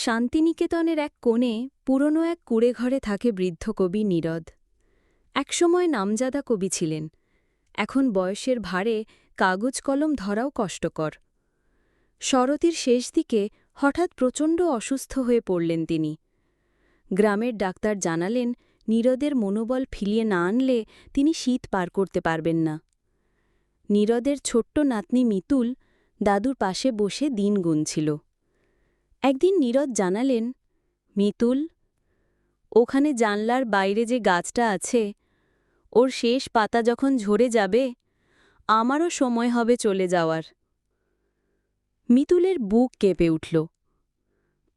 শান্তিনিকেতনের এক কোণে পুরনো এক কুঁড়েঘরে থাকে বৃদ্ধ কবি নীরদ। একসময় নামজাদা কবি ছিলেন, এখন বয়সের ভারে কাগজ কলম ধরাও কষ্টকর। শরতের শেষ দিকে হঠাৎ প্রচণ্ড অসুস্থ হয়ে পড়লেন তিনি। গ্রামের ডাক্তার জানালেন, নীরদের মনোবল ফিরিয়ে না আনলে তিনি শীত পার করতে পারবেন না। নীরদের ছোট্ট নাতনি মিতুল দাদুর পাশে বসে দিন গুনছিল। একদিন নীরদ জানালেন, মিতুল, ওখানে জানলার বাইরে যে গাছটা আছে, ওর শেষ পাতা যখন ঝরে যাবে, আমারও সময় হবে চলে যাওয়ার। মিতুলের বুক কেঁপে উঠল।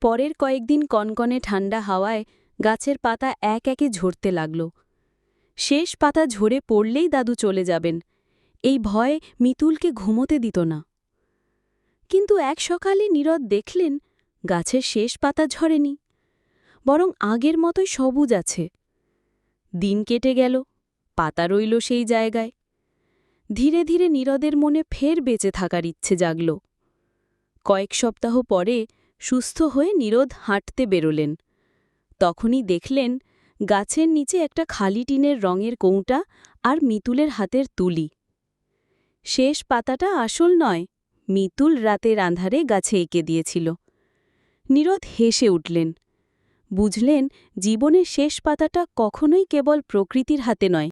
পরের কয়েকদিন কনকনে ঠান্ডা হাওয়ায় গাছের পাতা এক একে ঝরতে লাগল। শেষ পাতা ঝরে পড়লেই দাদু চলে যাবেন, এই ভয় মিতুলকে ঘুমোতে দিত না। কিন্তু এক সকালে নীরদ দেখলেন, গাছের শেষ পাতা ঝরেনি, বরং আগের মতোই সবুজ আছে। দিন কেটে গেল, পাতা রইল সেই জায়গায়। ধীরে ধীরে নীরদের মনে ফের বেঁচে থাকার ইচ্ছে জাগল। কয়েক সপ্তাহ পরে সুস্থ হয়ে নীরদ হাঁটতে বেরোলেন। তখনই দেখলেন, গাছের নিচে একটা খালি টিনের রঙের কৌটা আর মিতুলের হাতের তুলি। শেষ পাতাটা আসল নয়, মিতুল রাতের আঁধারে গাছে এঁকে দিয়েছিল। নীরদ হেসে উঠলেন। বুঝলেন, জীবনের শেষ পাতাটা কখনোই কেবল প্রকৃতির হাতে নয়,